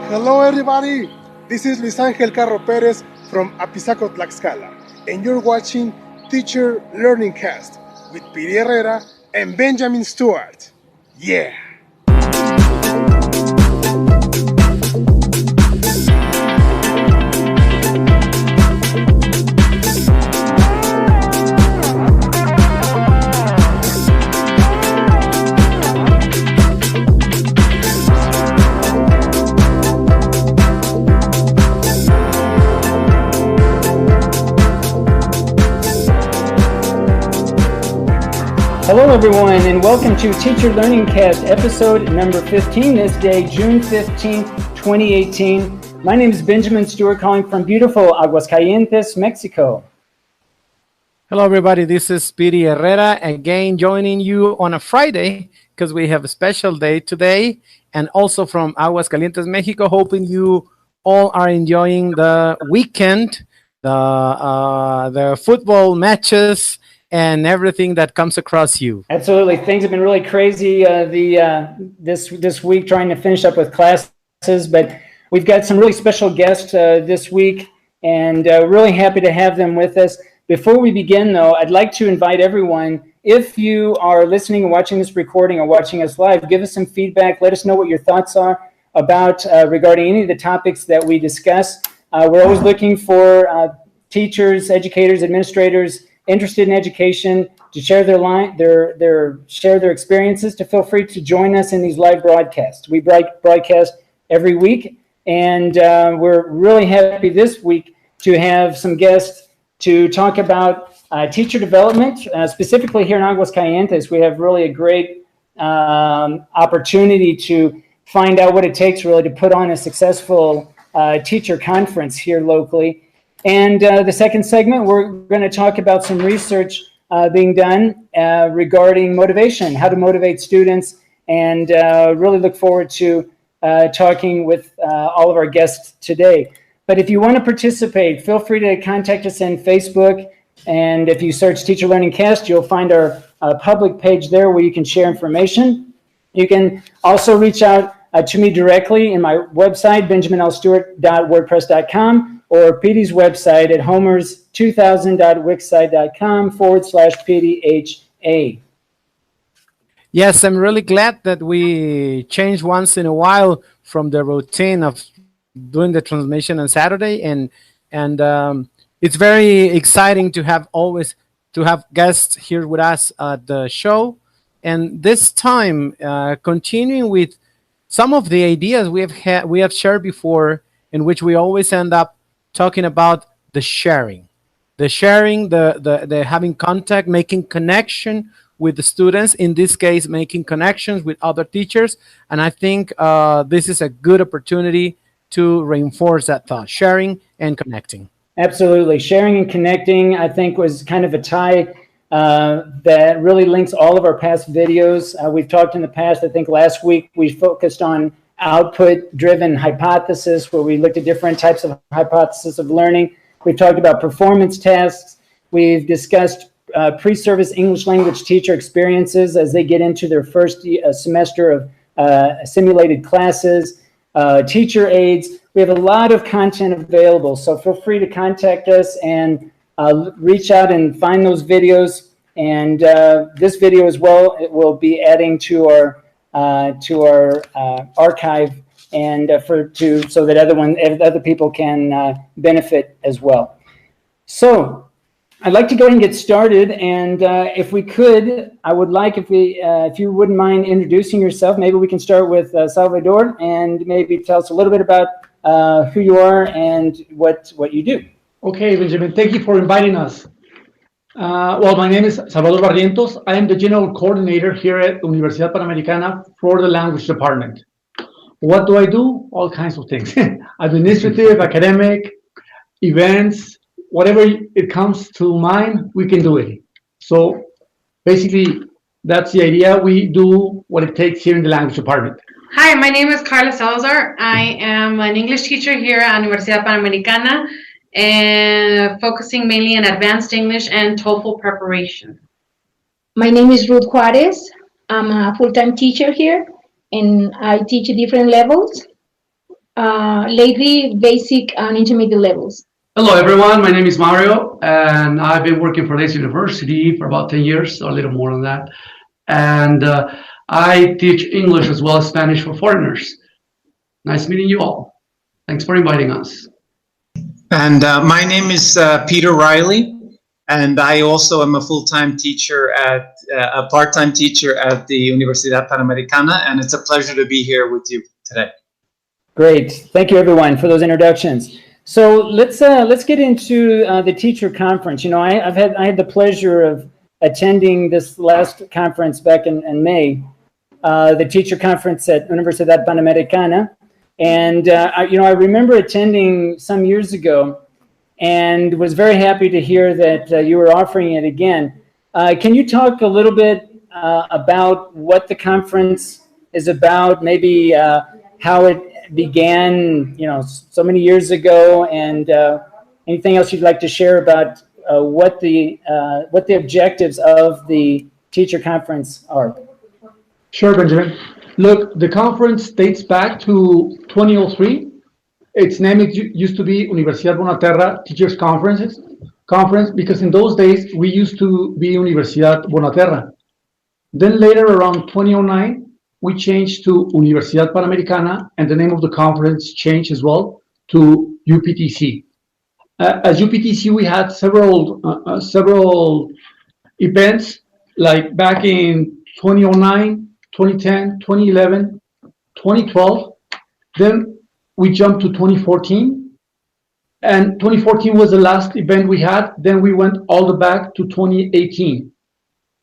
Hello everybody, this is Luis Ángel Carro Pérez from Apizaco, Tlaxcala, and you're watching Teacher Learning Cast with Piry Herrera and Benjamin Stewart. Yeah! Hello everyone, and welcome to Teacher Learning Cast, episode number 15, this day, June 15th, 2018. My name is Benjamin Stewart, calling from beautiful Aguascalientes, Mexico. Hello everybody, this is Piry Herrera, again joining you on a Friday, because we have a special day today, and also from Aguascalientes, Mexico, hoping you all are enjoying the weekend, the football matches, and everything that comes across you. Absolutely. Things have been really crazy this week, trying to finish up with classes, but we've got some really special guests this week, and really happy to have them with us. Before we begin, though, I'd like to invite everyone, if you are listening and watching this recording or watching us live, give us some feedback. Let us know what your thoughts are about regarding any of the topics that we discuss. We're always looking for teachers, educators, administrators interested in education to share share their experiences, to feel free to join us in these live broadcasts. We broadcast every week, and we're really happy this week to have some guests to talk about teacher development, specifically here in Aguascalientes. We have really a great opportunity to find out what it takes really to put on a successful teacher conference here locally. And the second segment, we're going to talk about some research being done regarding motivation, how to motivate students, and really look forward to talking with all of our guests today. But if you want to participate, feel free to contact us on Facebook, and if you search Teacher Learning Cast, you'll find our public page there where you can share information. You can also reach out to me directly in my website, benjaminlstewart.wordpress.com, or Piry's website at homers2000.wixsite.com/PDHA. Yes, I'm really glad that we change once in a while from the routine of doing the transmission on Saturday, and it's very exciting to have guests here with us at the show. And this time, continuing with some of the ideas we have shared before, in which we always end up talking about the sharing, the having contact, making connection with the students, in this case, making connections with other teachers. And I think this is a good opportunity to reinforce that thought, sharing and connecting. Absolutely. Sharing and connecting, I think, was kind of a tie that really links all of our past videos. We've talked in the past, I think last week, we focused on output-driven hypothesis, where we looked at different types of hypothesis of learning. We've talked about performance tasks. We've discussed pre-service English language teacher experiences as they get into their first semester of simulated classes, teacher aids. We have a lot of content available, so feel free to contact us and reach out and find those videos. And this video as well, it will be adding to our archive, and so that other people can benefit as well. So I'd like to go ahead and get started, and if we could, I would like if you wouldn't mind introducing yourself. Maybe we can start with Salvador, and maybe tell us a little bit about who you are and what you do. Okay, Benjamin, thank you for inviting us. Well, my name is Salvador Barrientos. I am the general coordinator here at Universidad Panamericana for the language department. What do I do? All kinds of things. Administrative, academic, events, whatever it comes to mind, we can do it. So basically, that's the idea. We do what it takes here in the language department. Hi, my name is Carla Salazar. I am an English teacher here at Universidad Panamericana, and focusing mainly on advanced English and TOEFL preparation. My name is Ruth Juarez. I'm a full-time teacher here, and I teach different levels. lately basic and intermediate levels. Hello, everyone. My name is Mario, and I've been working for this university for about 10 years, or a little more than that. And I teach English as well as Spanish for foreigners. Nice meeting you all. Thanks for inviting us. And my name is Peter Riley, and I also am a full-time teacher at a part-time teacher at the Universidad Panamericana, and it's a pleasure to be here with you today. Great. Thank you, everyone, for those introductions. So let's get into the teacher conference. You know, I had the pleasure of attending this last conference back in May, the teacher conference at Universidad Panamericana. And, I remember attending some years ago and was very happy to hear that you were offering it again. Can you talk a little bit about what the conference is about, maybe how it began, so many years ago, and anything else you'd like to share about what the objectives of the teacher conference are? Sure, Benjamin. Look, the conference dates back to 2003. Its name used to be Universidad Bonaterra Teachers Conference, because in those days we used to be Universidad Bonaterra. Then later, around 2009, we changed to Universidad Panamericana, and the name of the conference changed as well to UPTC. As UPTC, we had several events, like back in 2009, 2010, 2011, 2012. Then we jumped to 2014, and 2014 was the last event we had. Then we went all the back to 2018.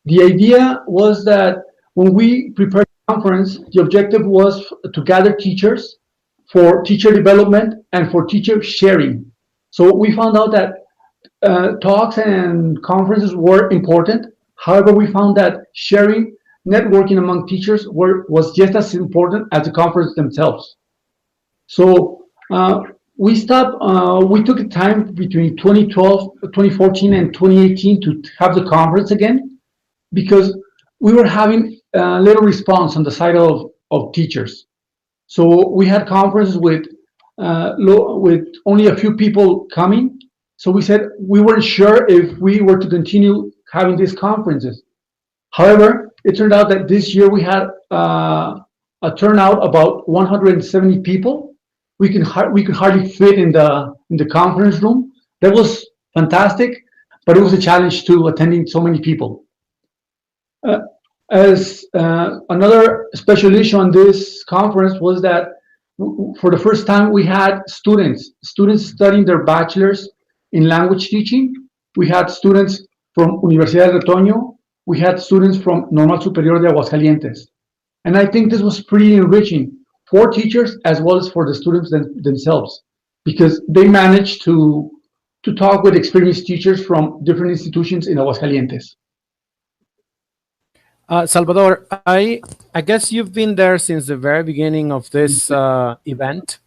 The idea was that when we prepared the conference, the objective was to gather teachers for teacher development and for teacher sharing. So we found out that talks and conferences were important. However, we found that sharing, networking among teachers was just as important as the conference themselves. So we took the time between 2012, 2014 and 2018 to have the conference again, because we were having little response on the side of teachers. So we had conferences with only a few people coming. So we said we weren't sure if we were to continue having these conferences. However, it turned out that this year we had a turnout about 170 people. We could hardly fit in the conference room. That was fantastic, but it was a challenge to attending so many people. As another special issue on this conference was that for the first time we had students studying their bachelor's in language teaching. We had students from Universidad del Retoño. We had students from Normal Superior de Aguascalientes. And I think this was pretty enriching for teachers as well as for the students themselves, because they managed to talk with experienced teachers from different institutions in Aguascalientes. Salvador, I guess you've been there since the very beginning of this event.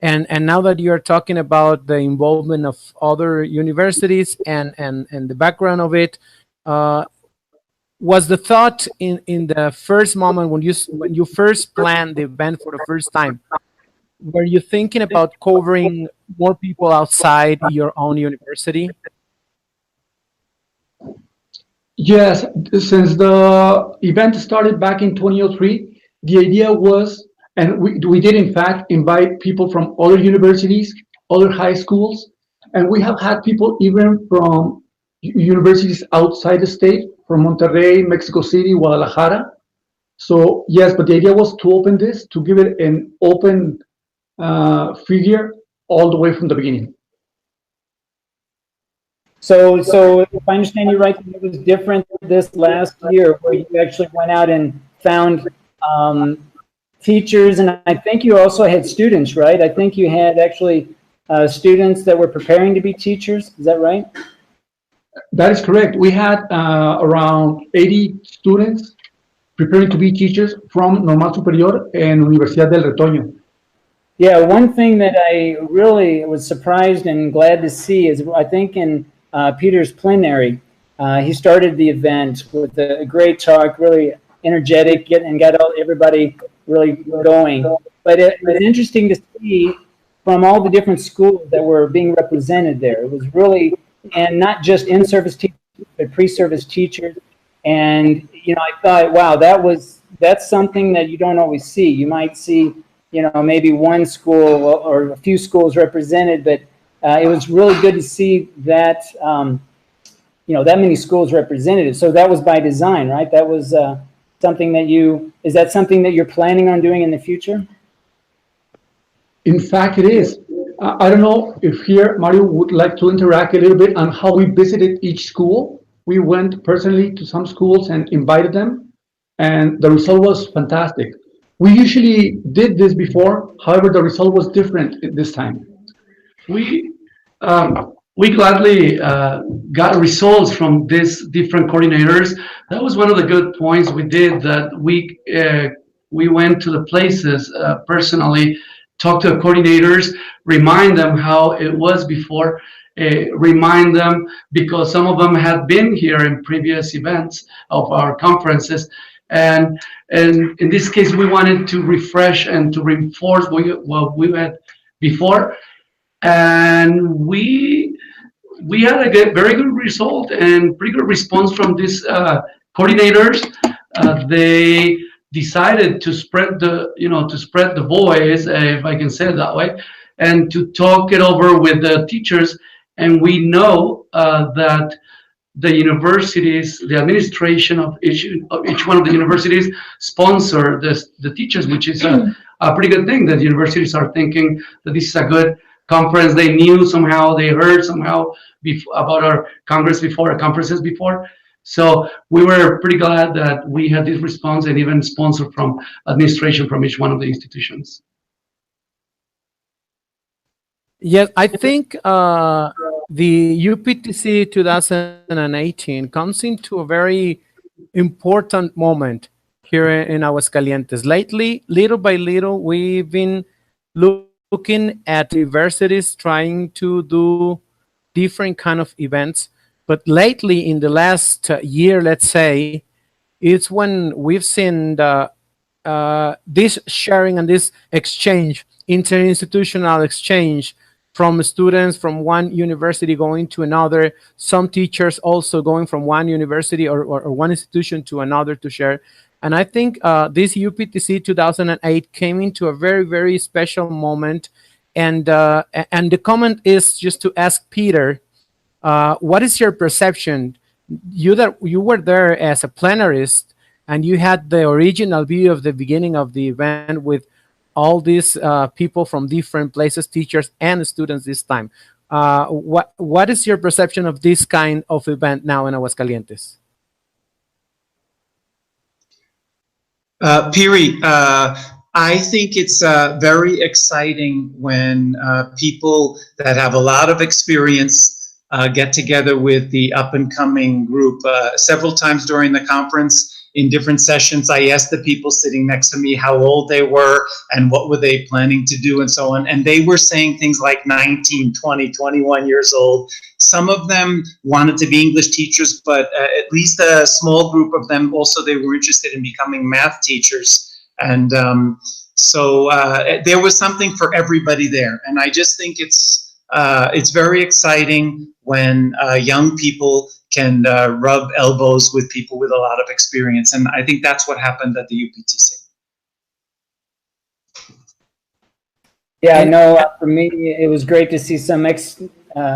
And now that you're talking about the involvement of other universities and the background of it, was the thought in the first moment when you first planned the event for the first time, were you thinking about covering more people outside your own university? Yes, since the event started back in 2003, the idea was, and we did in fact invite people from other universities, other high schools, and we have had people even from universities outside the state, from Monterrey, Mexico City, Guadalajara. So yes, but the idea was to open this, to give it an open figure all the way from the beginning. So if I understand you right, it was different this last year, where you actually went out and found teachers, and I think you also had students, right? I think you had actually students that were preparing to be teachers. Is that right? That is correct. We had around 80 students preparing to be teachers from Normal Superior and Universidad del Retoño. Yeah, one thing that I really was surprised and glad to see is, I think in Peter's plenary, he started the event with a great talk, really energetic, and got everybody really going. But it was interesting to see from all the different schools that were being represented there. It was really, and not just in-service teachers, but pre-service teachers. And, you know, I thought, wow, that's something that you don't always see. You might see, you know, maybe one school or a few schools represented, but it was really good to see that, you know, that many schools represented. So that was by design, right? That was something that is that something that you're planning on doing in the future? In fact, it is. I don't know if here Mario would like to interact a little bit on how we visited each school. We went personally to some schools and invited them, and the result was fantastic. We usually did this before, however, the result was different this time. We gladly got results from these different coordinators. That was one of the good points we did, that we went to the places personally, talked to the coordinators, remind them how it was before, remind them, because some of them had been here in previous events of our conferences. And in this case, we wanted to refresh and to reinforce what we had before. And we had a very good result and pretty good response from these coordinators. They decided to spread the voice, if I can say it that way, and to talk it over with the teachers. And we know that the universities, the administration of each one of the universities sponsor the teachers, which is a pretty good thing, that universities are thinking that this is a good conference. They knew somehow, they heard somehow about our conferences before. So we were pretty glad that we had this response, and even sponsor from administration from each one of the institutions. Yes, I think the UPTC 2018 comes into a very important moment here in Aguascalientes. Lately, little by little, we've been looking at universities trying to do different kind of events. But lately, in the last year, let's say, it's when we've seen this sharing and this exchange, interinstitutional exchange, from students from one university going to another, some teachers also going from one university or one institution to another to share. And I think this UPTC 2008 came into a very, very special moment. And the comment is just to ask Peter, what is your perception? You were there as a plenarist, and you had the original view of the beginning of the event with all these people from different places, teachers and students this time. What is your perception of this kind of event now in Aguascalientes? Piry, I think it's very exciting when people that have a lot of experience get together with the up-and-coming group. Several times during the conference, in different sessions, I asked the people sitting next to me how old they were and what were they planning to do and so on. And they were saying things like 19, 20, 21 years old. Some of them wanted to be English teachers, but at least a small group of them also, they were interested in becoming math teachers. And so there was something for everybody there. And I just think it's very exciting when young people can rub elbows with people with a lot of experience. And I think that's what happened at the UPTC. Yeah, I know for me, it was great to see some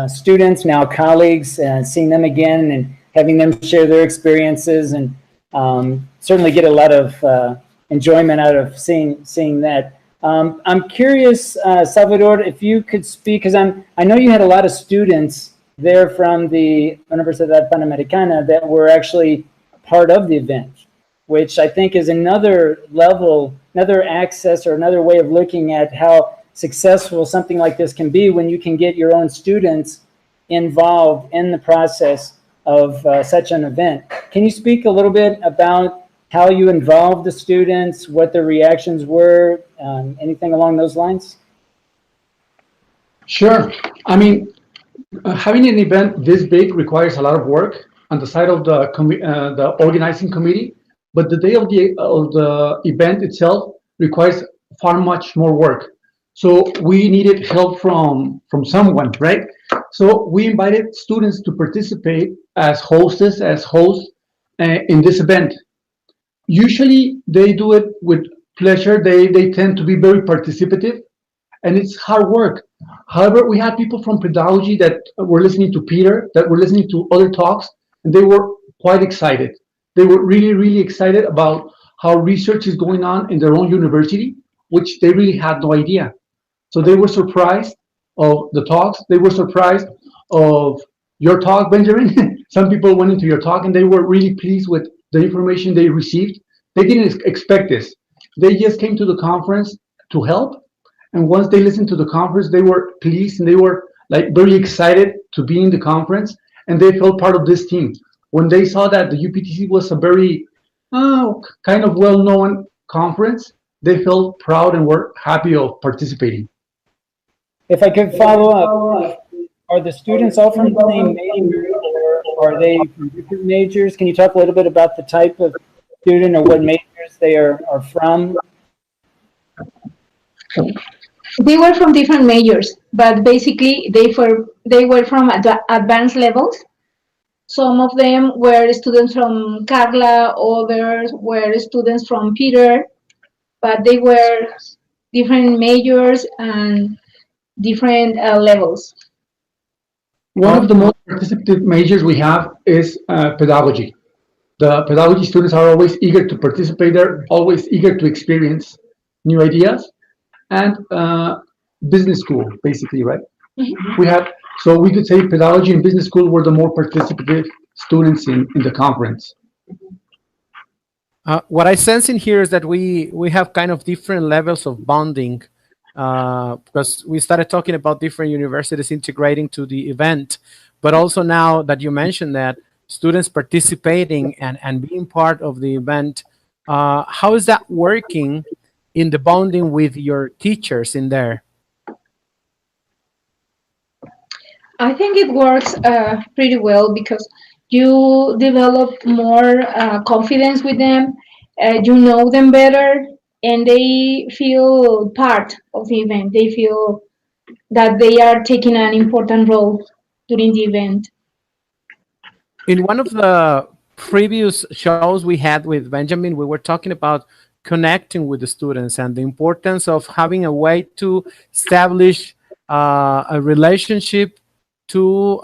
students, now colleagues, seeing them again and having them share their experiences, and certainly get a lot of enjoyment out of seeing that. I'm curious, Salvador, if you could speak, because I know you had a lot of students there from the Universidad Panamericana that were actually part of the event, which I think is another level, another access, or another way of looking at how successful something like this can be when you can get your own students involved in the process of such an event. Can you speak a little bit about how you involved the students, what their reactions were, anything along those lines? Sure. I mean, having an event this big requires a lot of work on the side of the organizing committee, but the day of the event itself requires far much more work. So we needed help from someone, right? So we invited students to participate as hostess, as hosts in this event. Usually they do it with pleasure. They tend to be very participative, and it's hard work. However, we had people from pedagogy that were listening to Peter, that were listening to other talks, and they were quite excited. They were really, really excited about how research is going on in their own university, which they really had no idea. So they were surprised of the talks. They were surprised of your talk, Benjamin. Some people went into your talk and they were really pleased with the information they received. They didn't expect this. They just came to the conference to help. And once they listened to the conference, they were pleased and they were like very excited to be in the conference, and they felt part of this team. When they saw that the UPTC was a very kind of well-known conference, they felt proud and were happy of participating. If I could follow up, are the students all from the same major, or are they from different majors? Can you talk a little bit about the type of student or what majors they are from? They were from different majors, but basically they were from advanced levels. Some of them were students from Carla, others were students from Peter, but they were different majors and different levels. One of the most participative majors we have is pedagogy. The pedagogy students are always eager to participate. They're always eager to experience new ideas. And business school, basically, right? Mm-hmm. So we could say pedagogy and business school were the more participative students in the conference. What I sense in here is that we have kind of different levels of bonding, because we started talking about different universities integrating to the event, but also now that you mentioned that students participating and being part of the event, how is that working in the bonding with your teachers in there? I think it works pretty well because you develop more confidence with them, you know them better, and they feel part of the event. They feel that they are taking an important role during the event. In one of the previous shows we had with Benjamin, we were talking about connecting with the students and the importance of having a way to establish a relationship to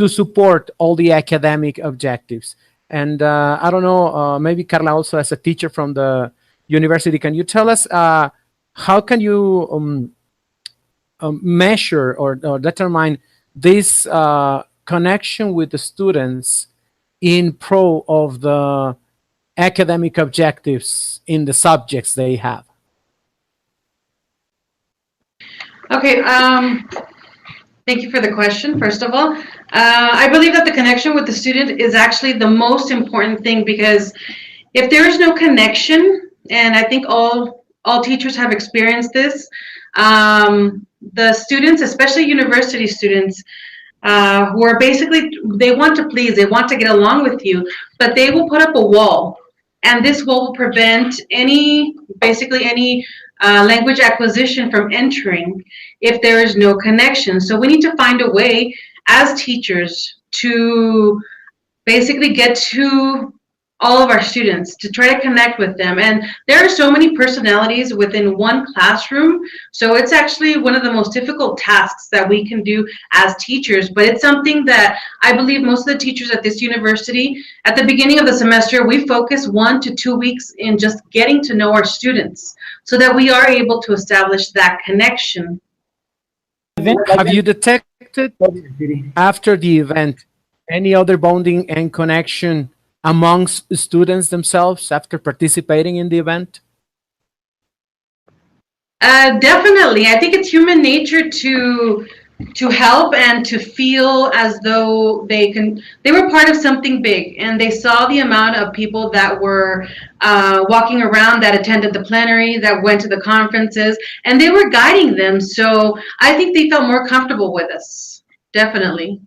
support all the academic objectives. And I don't know, maybe Carla also as a teacher from the university, can you tell us how can you measure or determine this connection with the students in pro of the academic objectives in the subjects they have? Okay, thank you for the question, first of all. I believe that the connection with the student is actually the most important thing, because if there is no connection, and I think all teachers have experienced this, the students, especially university students, who are basically, they want to please, they want to get along with you, but they will put up a wall. And this will prevent basically any language acquisition from entering if there is no connection. So we need to find a way as teachers to basically get to all of our students, to try to connect with them. And there are so many personalities within one classroom, so it's actually one of the most difficult tasks that we can do as teachers. But it's something that I believe most of the teachers at this university, at the beginning of the semester, we focus 1 to 2 weeks in just getting to know our students so that we are able to establish that connection. Have you detected after the event any other bonding and connection amongst students themselves after participating in the event? Definitely. I think it's human nature to help and to feel as though they were part of something big, and they saw the amount of people that were walking around, that attended the plenary, that went to the conferences, and they were guiding them. So I think they felt more comfortable with us. Definitely.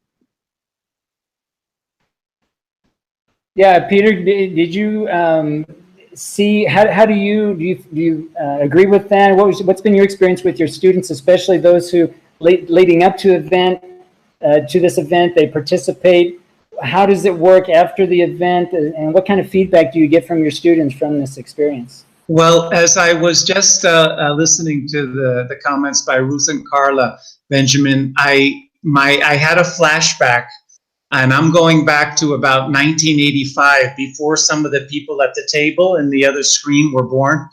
Yeah, Peter, did you see, how do you agree with that? What's been your experience with your students, especially those who leading up to this event, they participate? How does it work after the event, and what kind of feedback do you get from your students from this experience? Well, as I was just listening to the comments by Ruth and Carla, Benjamin, I had a flashback, and I'm going back to about 1985, before some of the people at the table and the other screen were born.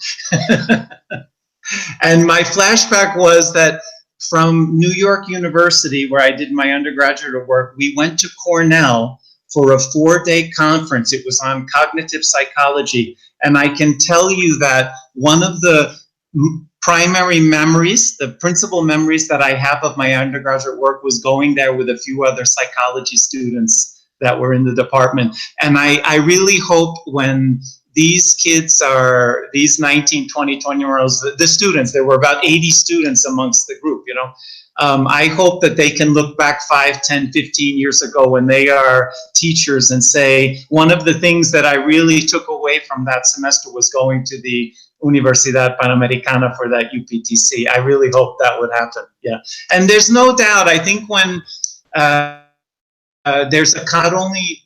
And my flashback was that from New York University, where I did my undergraduate work, we went to Cornell for a 4-day conference. It was on cognitive psychology. And I can tell you that one of the primary memories, the principal memories that I have of my undergraduate work was going there with a few other psychology students that were in the department. And I really hope when these kids are, these 19, 20, 20-year-olds, the students, there were about 80 students amongst the group, you know. I hope that they can look back 5, 10, 15 years ago when they are teachers and say, one of the things that I really took away from that semester was going to the Universidad Panamericana for that UPTC. I really hope that would happen, yeah. And there's no doubt, I think when there's a not only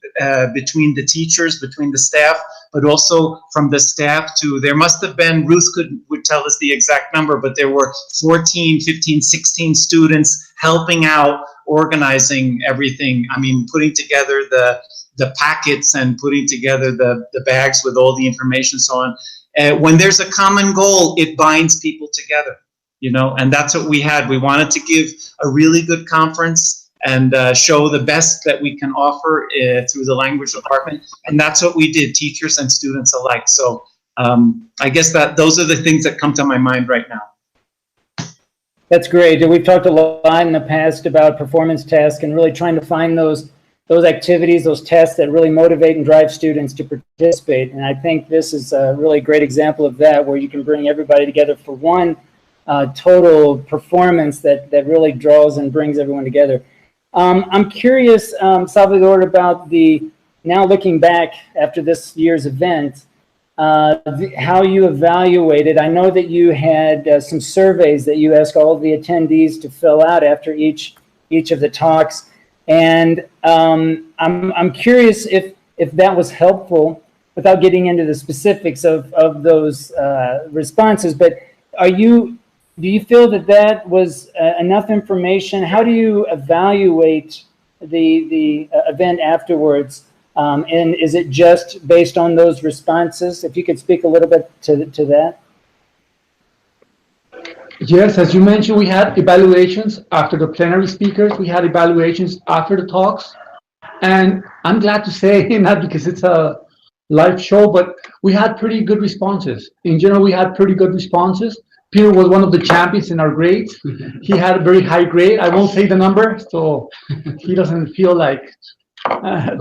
between the teachers, between the staff, but also from the staff to, there must have been, Ruth would tell us the exact number, but there were 14, 15, 16 students helping out, organizing everything. I mean, putting together the packets and putting together the bags with all the information, so on. When there's a common goal, it binds people together, you know, and that's what we had. We wanted to give a really good conference and show the best that we can offer through the language department. And that's what we did, teachers and students alike. So I guess that those are the things that come to my mind right now. That's great. We've talked a lot in the past about performance tasks and really trying to find those activities, those tests that really motivate and drive students to participate. And I think this is a really great example of that, where you can bring everybody together for one total performance that really draws and brings everyone together. I'm curious, Salvador, about now looking back after this year's event, how you evaluated. I know that you had some surveys that you asked all of the attendees to fill out after each of the talks, and I'm curious if that was helpful, without getting into the specifics of those responses. But do you feel that was enough information? How do you evaluate the event afterwards? And is it just based on those responses? If you could speak a little bit to that. Yes, as you mentioned, we had evaluations after the plenary speakers. We had evaluations after the talks. And I'm glad to say, not because it's a live show, but we had pretty good responses. In general, we had pretty good responses. Peter was one of the champions in our grades. He had a very high grade. I won't say the number, so he doesn't feel like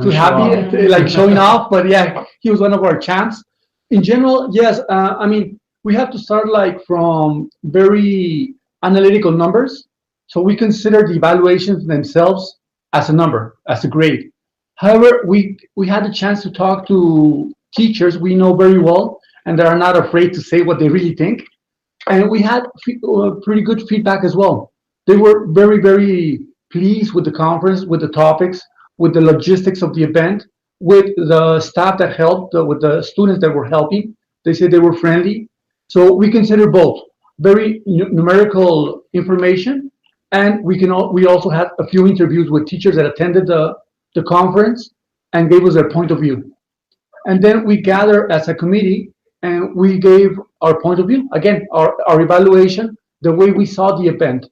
too happy, like showing off. But yeah, he was one of our champs. In general, yes. I mean, we have to start like from very analytical numbers. So we consider the evaluations themselves as a number, as a grade. However, we had the chance to talk to teachers we know very well, and they are not afraid to say what they really think. And we had pretty good feedback as well. They were very, very pleased with the conference, with the topics, with the logistics of the event, with the staff that helped, with the students that were helping. They said they were friendly. So we consider both very numerical information, and we also had a few interviews with teachers that attended the conference and gave us their point of view. And then we gathered as a committee, and we gave our point of view, again, our evaluation, the way we saw the event.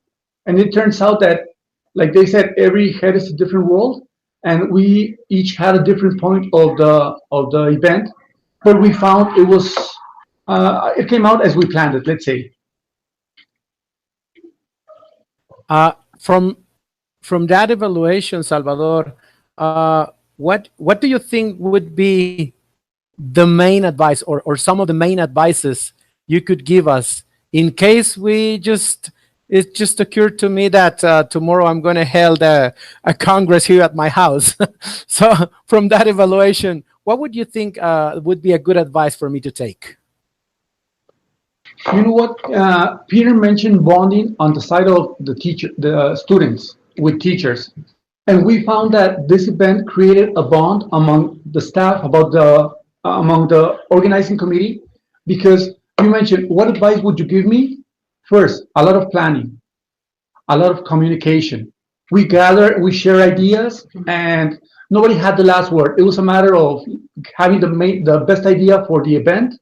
And it turns out that, like they said, every head is a different world, and we each had a different point of the event, but we found it came out as we planned it, let's say. From that evaluation, Salvador, what do you think would be the main advice, or some of the main advices you could give us in case it just occurred to me that tomorrow I'm going to hold a congress here at my house. So from that evaluation, what would you think would be a good advice for me to take? You know what? Peter mentioned bonding on the side of the students with teachers, and we found that this event created a bond among the staff, among the organizing committee, because you mentioned, what advice would you give me? First, a lot of planning, a lot of communication. We gather, we share ideas, and nobody had the last word. It was a matter of having the best idea for the event.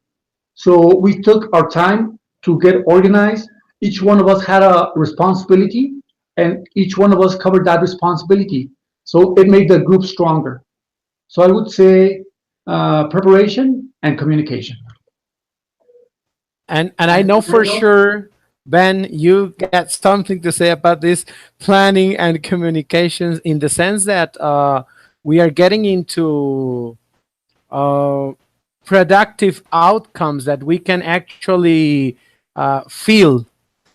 So we took our time to get organized. Each one of us had a responsibility, and each one of us covered that responsibility. So it made the group stronger. So I would say preparation and communication. And I know for sure, Ben, you got something to say about this planning and communications, in the sense that we are getting into productive outcomes that we can actually feel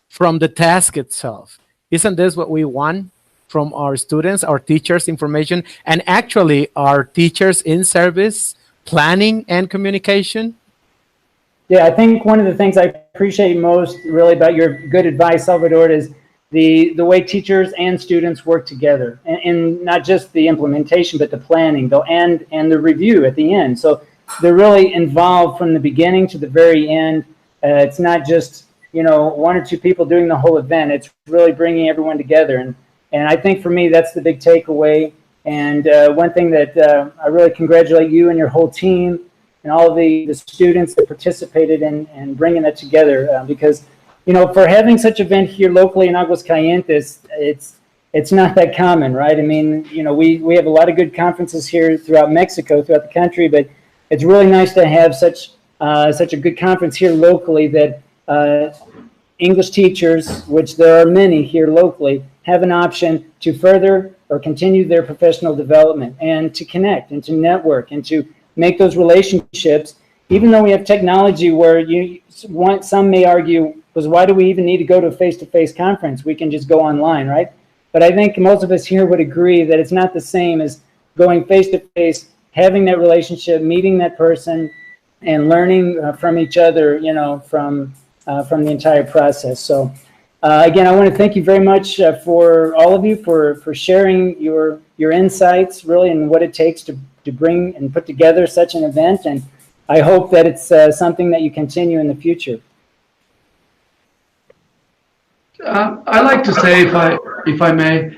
from the task itself. Isn't this what we want from our students, our teachers, information, and actually our teachers in service, planning and communication? Yeah, I think one of the things I appreciate most really about your good advice, Salvador, is the way teachers and students work together, and not just the implementation, but the planning and the review at the end. So they're really involved from the beginning to the very end. It's not just, one or two people doing the whole event. It's really bringing everyone together. And I think for me, that's the big takeaway. And one thing that I really congratulate you and your whole team and all of the students that participated in bringing that together. Because, for having such an event here locally in Aguascalientes, it's not that common, right? I mean, we have a lot of good conferences here throughout Mexico, throughout the country, but it's really nice to have such a good conference here locally that English teachers, which there are many here locally, have an option to further or continue their professional development and to connect and to network and to make those relationships. Even though we have technology where some may argue, was why do we even need to go to a face-to-face conference? We can just go online, right? But I think most of us here would agree that it's not the same as going face-to-face, having that relationship, meeting that person, and learning from each other, from the entire process. So again, I want to thank you very much for all of you for sharing your insights, really, and what it takes to bring and put together such an event. And I hope that it's something that you continue in the future. I like to say, if I may,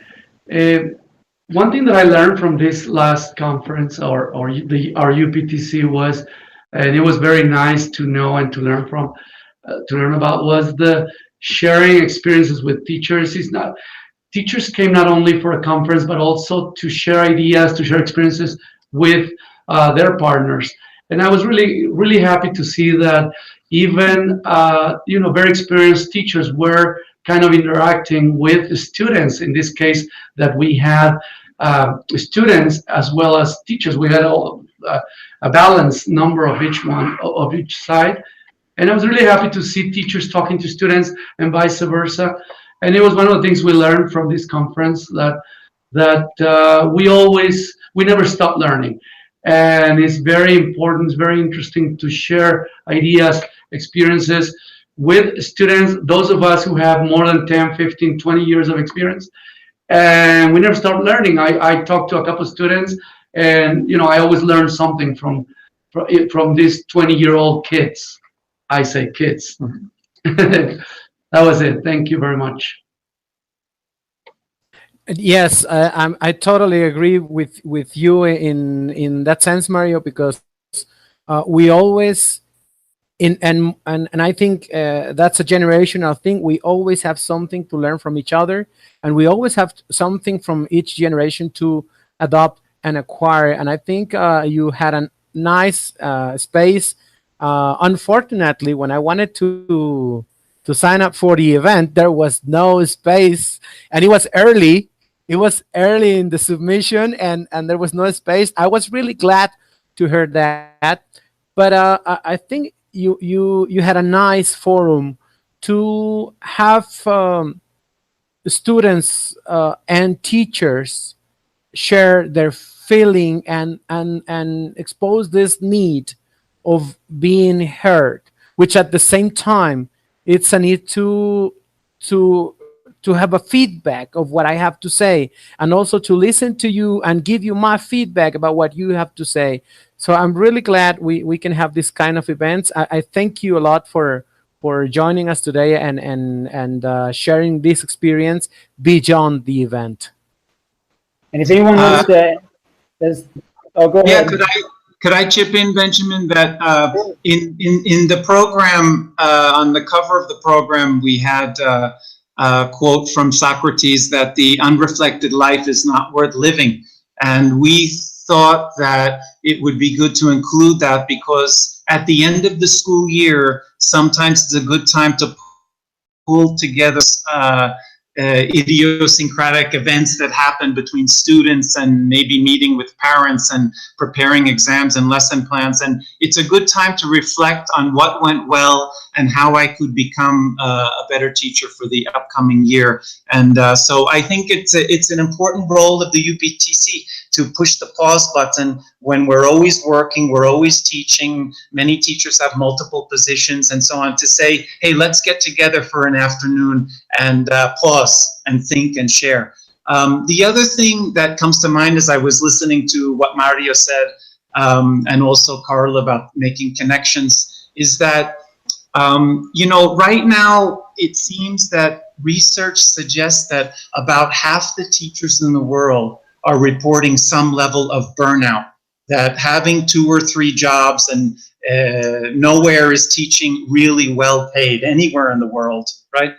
one thing that I learned from this last conference or our UPTC was, and it was very nice to know and to learn about, was the sharing experiences with teachers. Teachers came not only for a conference, but also to share ideas, to share experiences with their partners. And I was really, really happy to see that even, very experienced teachers were kind of interacting with the students. In this case, that we had students as well as teachers. We had a balanced number of each side. And I was really happy to see teachers talking to students and vice versa. And it was one of the things we learned from this conference, that we never stop learning. And it's very important, it's very interesting to share ideas, experiences with students, those of us who have more than 10, 15, 20 years of experience. And we never stop learning. I talked to a couple of students, and I always learn something from these 20-year-old kids. I say kids. That was it. Thank you very much. Yes, I totally agree with you in that sense, Mario, because we always and I think that's a generational thing. We always have something to learn from each other, and we always have something from each generation to adopt and acquire. And I think you had a nice space. Unfortunately, when I wanted to sign up for the event, there was no space, and it was early. It was early in the submission, and there was no space. I was really glad to hear that, but I think you had a nice forum to have students and teachers share their feeling and expose this need of being heard, which at the same time it's a need to have a feedback of what I have to say, and also to listen to you and give you my feedback about what you have to say. So I'm really glad we can have this kind of events. I thank you a lot for joining us today and sharing this experience beyond the event. And if anyone wants to, go Yeah, ahead. could I chip in, Benjamin, that in the program, on the cover of the program, we had a quote from Socrates that the unreflected life is not worth living. And we thought that it would be good to include that because at the end of the school year, sometimes it's a good time to pull together idiosyncratic events that happen between students and maybe meeting with parents and preparing exams and lesson plans. And it's a good time to reflect on what went well and how I could become a better teacher for the upcoming year. And so I think it's an important role of the UPTC to push the pause button when we're always working, we're always teaching. Many teachers have multiple positions and so on, to say, hey, let's get together for an afternoon and pause and think and share. The other thing that comes to mind as I was listening to what Mario said, and also Carl, about making connections, is that, right now it seems that research suggests that about half the teachers in the world are reporting some level of burnout, that having 2 or 3 jobs and nowhere is teaching really well paid anywhere in the world, right?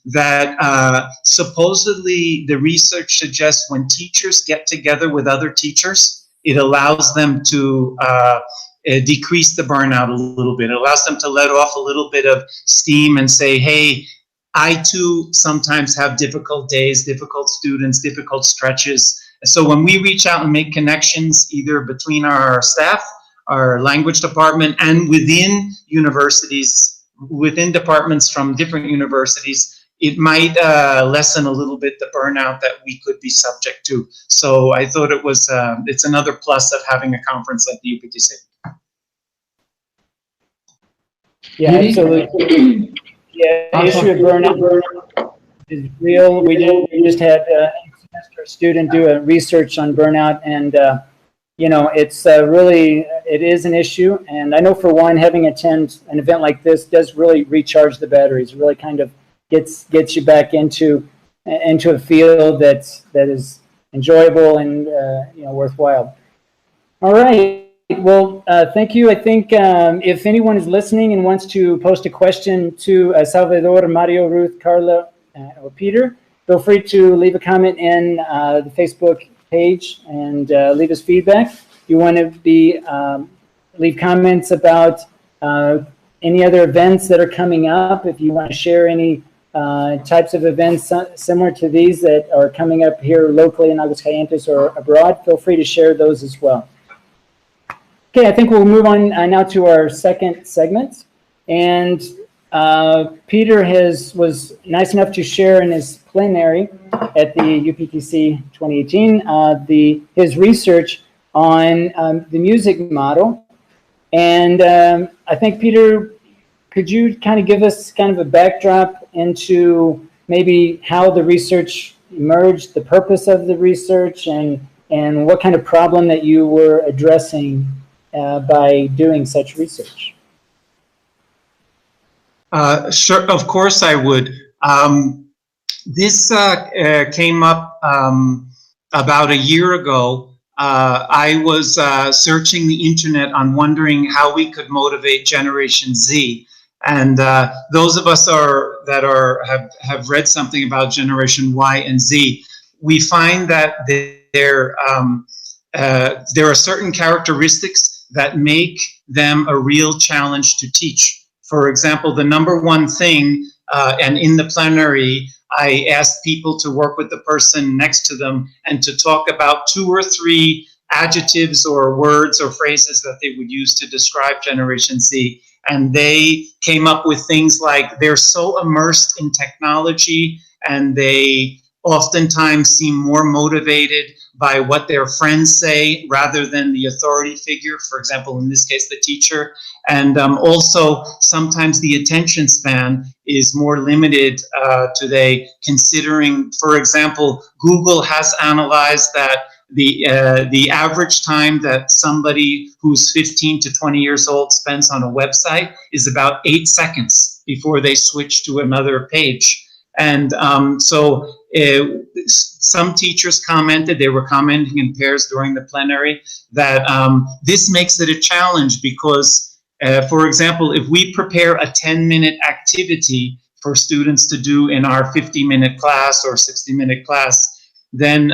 That supposedly the research suggests when teachers get together with other teachers, it allows them to decrease the burnout a little bit. It allows them to let off a little bit of steam and say, hey, I too sometimes have difficult days, difficult students, difficult stretches. So when we reach out and make connections, either between our staff, our language department, and within universities, within departments from different universities, it might lessen a little bit the burnout that we could be subject to. So I thought it was, it's another plus of having a conference like the UPTC. Yeah, absolutely. Yeah, the issue of burnout is real. We just had a semester student do a research on burnout, and it's it is an issue. And I know for one, having attend an event like this does really recharge the batteries. Really kind of gets you back into a field that is enjoyable and worthwhile. All right. Well, thank you. I think if anyone is listening and wants to post a question to Salvador, Mario, Ruth, Carla, or Peter, feel free to leave a comment in the Facebook page and leave us feedback. If you want to leave comments about any other events that are coming up, if you want to share any types of events similar to these that are coming up here locally in Aguascalientes or abroad, feel free to share those as well. Okay, I think we'll move on now to our second segment. And Peter was nice enough to share in his plenary at the UPTC 2018 his research on the music model. And I think, Peter, could you kind of give us kind of a backdrop into maybe how the research emerged, the purpose of the research, and what kind of problem that you were addressing by doing such research? Sure, of course I would. This came up about a year ago. I was searching the internet on wondering how we could motivate Generation Z. And those of us that have read something about Generation Y and Z, we find that there are certain characteristics that make them a real challenge to teach. For example, the number one thing, and in the plenary, I asked people to work with the person next to them and to talk about 2 or 3 adjectives or words or phrases that they would use to describe Generation Z. And they came up with things like they're so immersed in technology and they oftentimes seem more motivated by what their friends say rather than the authority figure, for example, in this case, the teacher. And also, sometimes the attention span is more limited today, considering, for example, Google has analyzed that the average time that somebody who's 15 to 20 years old spends on a website is about 8 seconds before they switch to another page. And some teachers commented, they were commenting in pairs during the plenary, that this makes it a challenge because, for example, if we prepare a 10-minute activity for students to do in our 50-minute class or 60-minute class, then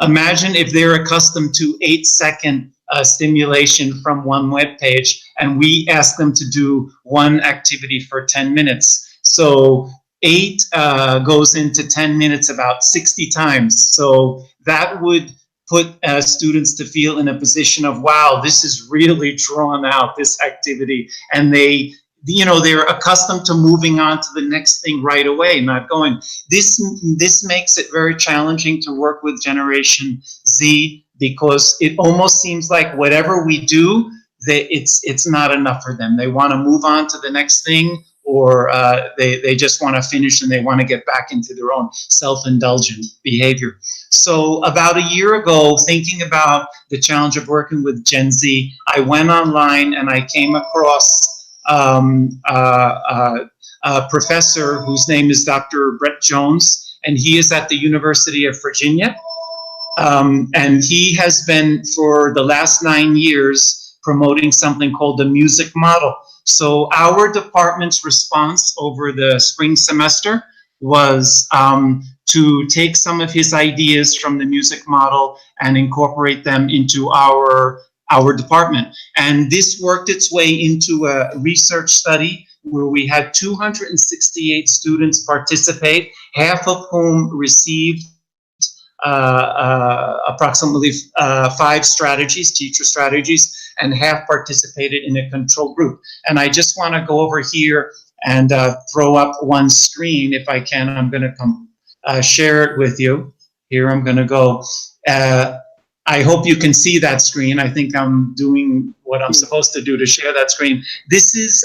imagine if they're accustomed to 8-second stimulation from one web page, and we ask them to do one activity for 10 minutes. So 8 goes into 10 minutes about 60 times. So that would put students to feel in a position of, wow, this is really drawn out, this activity. And they, you know, they're accustomed to moving on to the next thing right away, not going. This makes it very challenging to work with Generation Z, because it almost seems like whatever we do, it's not enough for them. They want to move on to the next thing, or they just want to finish and they want to get back into their own self-indulgent behavior. So about a year ago, thinking about the challenge of working with Gen Z, I went online and I came across a professor whose name is Dr. Brett Jones, and he is at the University of Virginia. And he has been, for the last 9 years, promoting something called the music model. So our department's response over the spring semester was to take some of his ideas from the music model and incorporate them into our department. And this worked its way into a research study where we had 268 students participate, half of whom received approximately 5 strategies, teacher strategies, and half participated in a control group. And I just want to go over here and throw up one screen if I can. I'm going to share it with you. Here I'm going to go. I hope you can see that screen. I think I'm doing what I'm supposed to do to share that screen. This is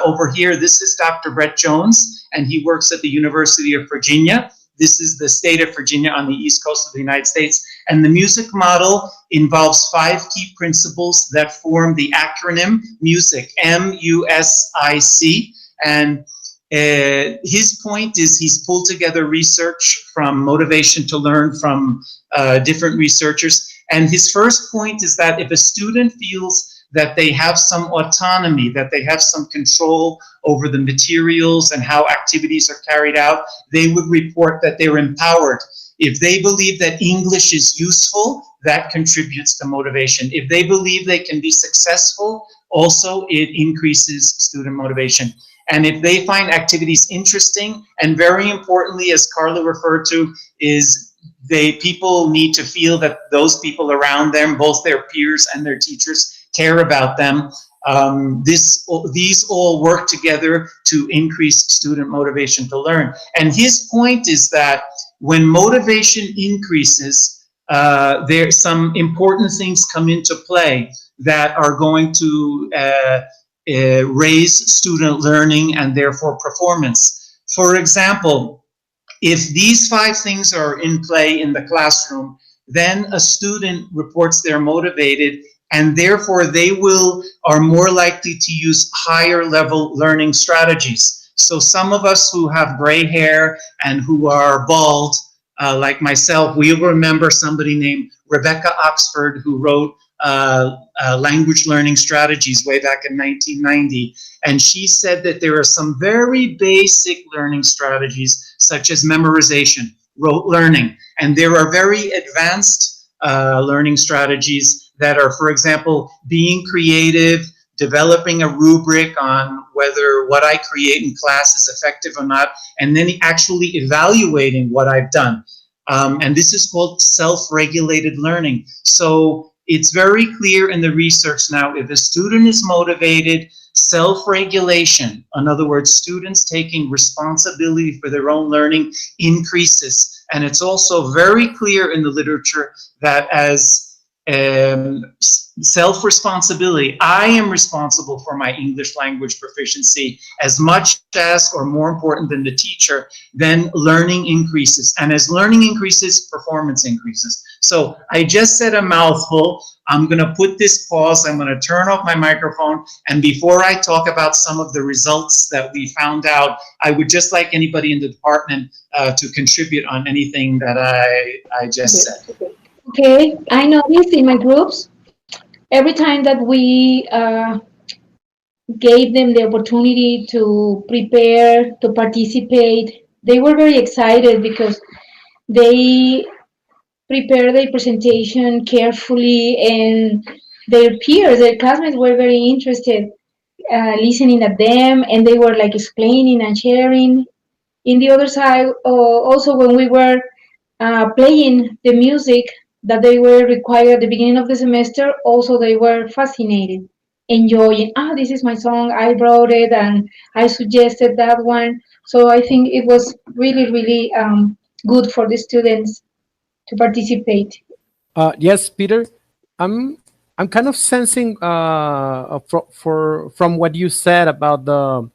over here. This is Dr. Brett Jones, and he works at the University of Virginia. This is the state of Virginia on the East Coast of the United States. And the music model involves 5 key principles that form the acronym MUSIC, M-U-S-I-C. And his point is he's pulled together research from Motivation to Learn from different researchers. And his first point is that if a student feels that they have some autonomy, that they have some control over the materials and how activities are carried out, they would report that they're empowered. If they believe that English is useful, that contributes to motivation. If they believe they can be successful, also it increases student motivation. And if they find activities interesting, and very importantly, as Carla referred to, is people need to feel that those people around them, both their peers and their teachers, care about them. These all work together to increase student motivation to learn. And his point is that when motivation increases, some important things come into play that are going to raise student learning and therefore performance. For example, if these 5 things are in play in the classroom, then a student reports they're motivated, and therefore they are more likely to use higher level learning strategies. So some of us who have gray hair and who are bald, like myself, we remember somebody named Rebecca Oxford, who wrote language learning strategies way back in 1990. And she said that there are some very basic learning strategies, such as memorization, rote learning, and there are very advanced learning strategies that are, for example, being creative, developing a rubric on whether what I create in class is effective or not, and then actually evaluating what I've done. And this is called self-regulated learning. So it's very clear in the research now, if a student is motivated, self-regulation, in other words, students taking responsibility for their own learning, increases. And it's also very clear in the literature that as self-responsibility, I am responsible for my English language proficiency as much as, or more important than the teacher, then learning increases. And as learning increases, performance increases. So I just said a mouthful. I'm going to put this pause. I'm going to turn off my microphone. And before I talk about some of the results that we found out, I would just like anybody in the department to contribute on anything that I just said. Okay, I noticed in my groups, every time that we gave them the opportunity to prepare, to participate, they were very excited because they prepared their presentation carefully, and their peers, their classmates were very interested listening at them, and they were like explaining and sharing. In the other side, also when we were playing the music that they were required at the beginning of the semester, also they were fascinated, enjoying, this is my song, I wrote it, and I suggested that one. So I think it was really, really good for the students to participate. Yes, Peter, I'm kind of sensing from what you said about the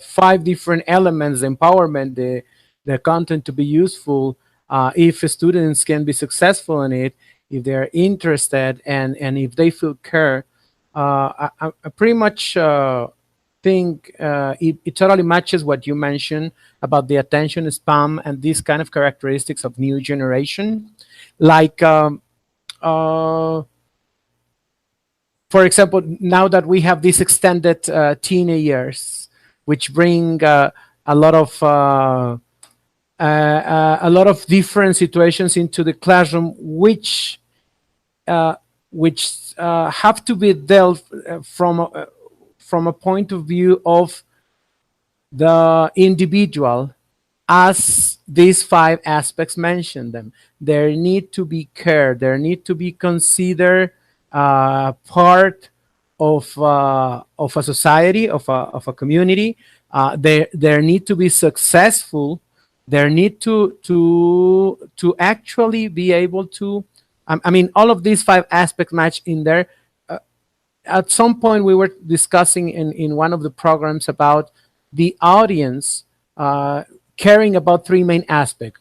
5 different elements, empowerment, the content to be useful, if students can be successful in it, if they're interested, and if they feel care. I pretty much think it totally matches what you mentioned about the attention span and these kind of characteristics of new generation. Like, for example, now that we have these extended teenage years, which bring a lot of different situations into the classroom, which have to be dealt from a point of view of the individual, as these 5 aspects mentioned them. There need to be care. There need to be considered part of a society, of a community. There need to be successful. There need to actually be able to. I mean, all of these 5 aspects match in there. At some point, we were discussing in one of the programs about the audience caring about 3 main aspects.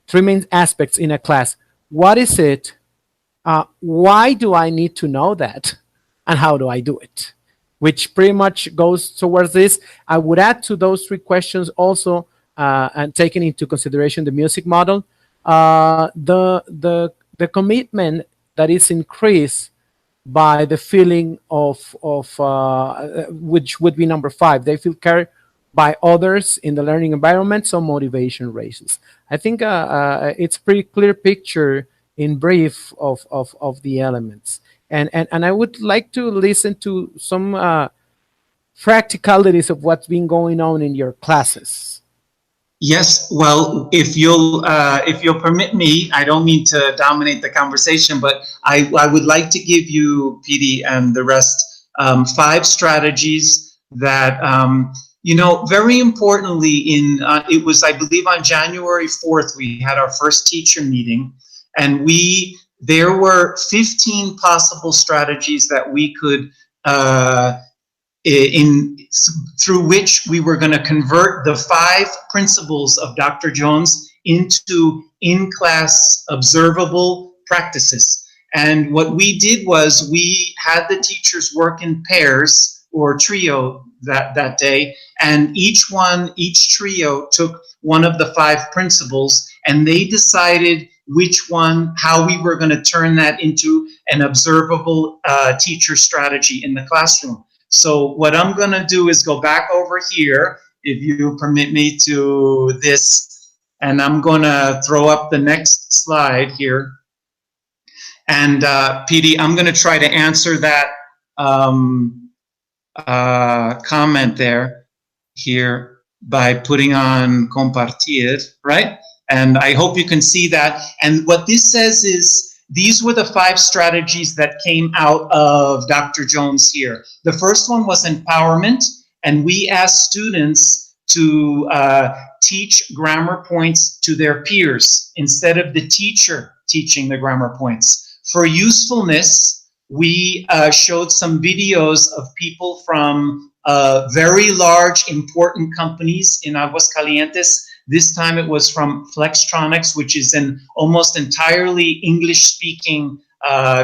3 main aspects in a class. What is it? Why do I need to know that? And how do I do it? Which pretty much goes towards this. I would add to those 3 questions also, and taking into consideration the music model, the commitment that is increased by the feeling of which would be number 5. They feel cared by others in the learning environment, so motivation raises. I think it's a pretty clear picture in brief of the elements. And I would like to listen to some practicalities of what's been going on in your classes. Yes, well, if you'll permit me, I don't mean to dominate the conversation, but I would like to give you, PD, and the rest, 5 strategies that, very importantly, it was, I believe, on January 4th, we had our first teacher meeting, and there were 15 possible strategies that we could through which we were going to convert the 5 principles of Dr. Jones into in-class observable practices. And what we did was we had the teachers work in pairs or trio that day, and each trio took one of the 5 principles, and they decided how we were going to turn that into an observable teacher strategy in the classroom. So what I'm going to do is go back over here, if you permit me, to this, and I'm going to throw up the next slide here. And PD, I'm going to try to answer that comment here by putting on compartir, right? And I hope you can see that. And what this says is, these were the 5 strategies that came out of Dr. Jones here. The first one was empowerment, and we asked students to teach grammar points to their peers instead of the teacher teaching the grammar points. For usefulness, we showed some videos of people from very large, important companies in Aguascalientes. This time it was from Flextronics, which is an almost entirely English-speaking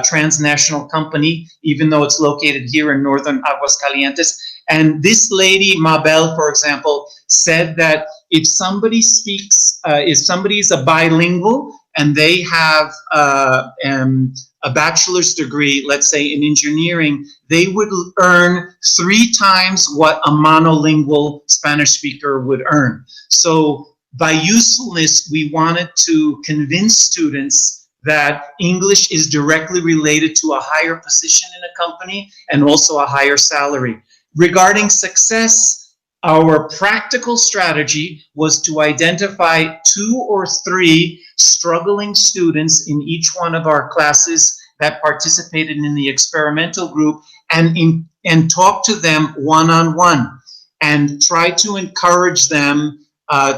transnational company, even though it's located here in northern Aguascalientes. And this lady, Mabel, for example, said that if somebody speaks, if somebody is a bilingual and they have a bachelor's degree, let's say in engineering, they would earn 3 times what a monolingual Spanish speaker would earn. So by usefulness, we wanted to convince students that English is directly related to a higher position in a company and also a higher salary. Regarding success, our practical strategy was to identify 2 or 3 struggling students in each one of our classes that participated in the experimental group and talk to them one-on-one and try to encourage them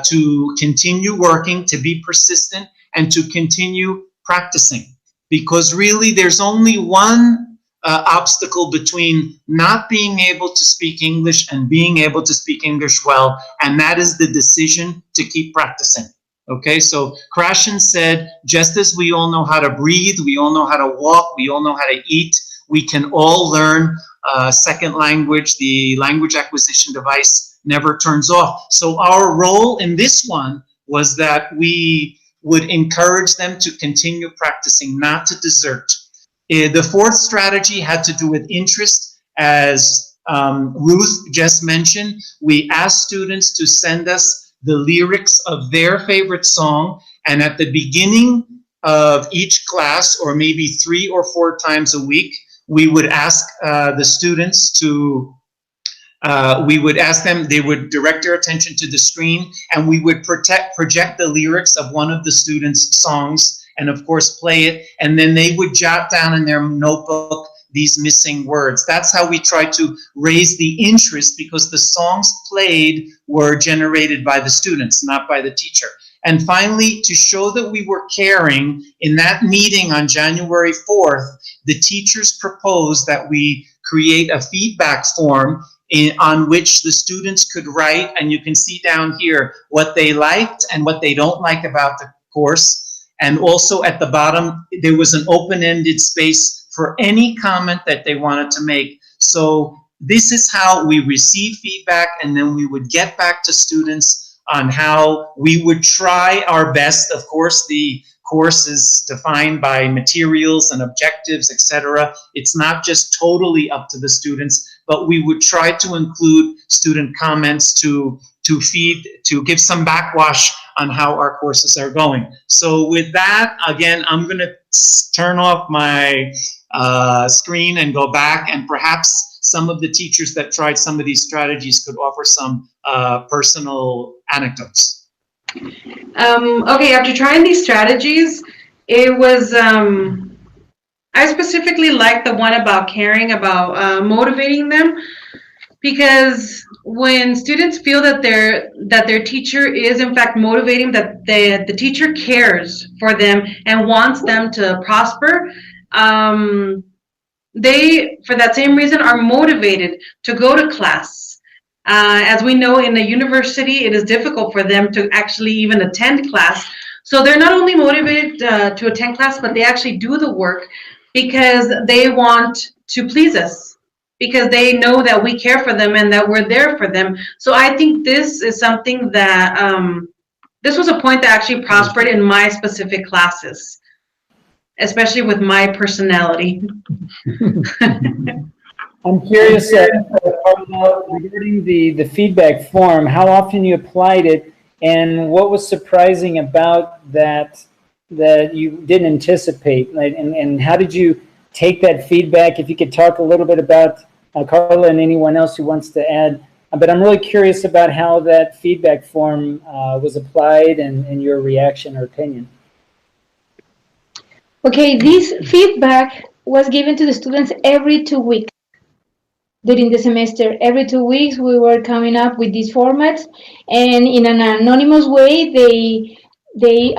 to continue working, to be persistent, and to continue practicing. Because really there's only one obstacle between not being able to speak English and being able to speak English well, and that is the decision to keep practicing. Okay, so Krashen said, just as we all know how to breathe, we all know how to walk, we all know how to eat, we can all learn second language. The language acquisition device never turns off. So our role in this one was that we would encourage them to continue practicing, not to desert. The 4th strategy had to do with interest. As Ruth just mentioned, we asked students to send us the lyrics of their favorite song, and at the beginning of each class, or maybe 3 or 4 times a week, we would ask the students to, we would ask them, they would direct their attention to the screen, and we would project the lyrics of one of the students' songs, and of course play it, and then they would jot down in their notebook these missing words. That's how we try to raise the interest, because the songs played were generated by the students, not by the teacher. And finally, to show that we were caring, in that meeting on January 4th, the teachers proposed that we create a feedback form on which the students could write, and you can see down here what they liked and what they don't like about the course. And also at the bottom, there was an open-ended space for any comment that they wanted to make. So this is how we receive feedback, and then we would get back to students on how we would try our best. Of course, the course is defined by materials and objectives, etc. It's not just totally up to the students, but we would try to include student comments to give some backwash on how our courses are going. So with that, again, I'm going to turn off my screen and go back, and perhaps some of the teachers that tried some of these strategies could offer some personal anecdotes. Okay, after trying these strategies, it was, I specifically liked the one about caring, about motivating them, because when students feel that their teacher is in fact motivating, that the teacher cares for them and wants them to prosper, they, for that same reason, are motivated to go to class. As we know, in the university, it is difficult for them to actually even attend class. So they're not only motivated to attend class, but they actually do the work because they want to please us, because they know that we care for them and that we're there for them. So I think this is something that, this was a point that actually prospered in my specific classes, especially with my personality. I'm curious regarding the feedback form, how often you applied it, and what was surprising about that you didn't anticipate, and how did you take that feedback? If you could talk a little bit about Carla and anyone else who wants to add, but I'm really curious about how that feedback form was applied and your reaction or opinion. Okay, this feedback was given to the students every 2 weeks. during the semester. Every 2 weeks, we were coming up with these formats, and in an anonymous way, they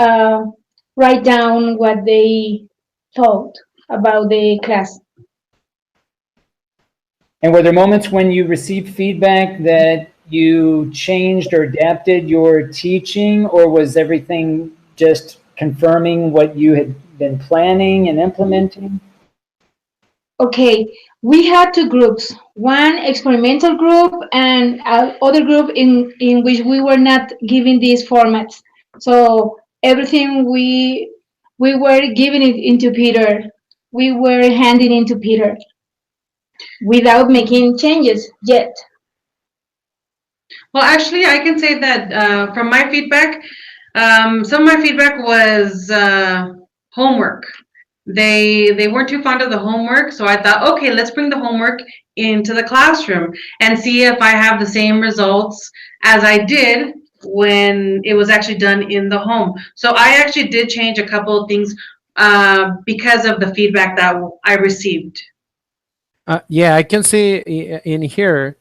write down what they thought about the class. And were there moments when you received feedback that you changed or adapted your teaching, or was everything just confirming what you had been planning and implementing? Okay, we had two groups, one experimental group and other group in which we were not giving these formats. So everything we were giving it into Peter. We were handing into Peter without making changes yet. Well, actually, I can say that from my feedback, some of my feedback was homework. They weren't too fond of the homework, so I thought, okay, let's bring the homework into the classroom and see if I have the same results as I did when it was actually done in the home. So I actually did change a couple of things because of the feedback that I received. Yeah, I can see in here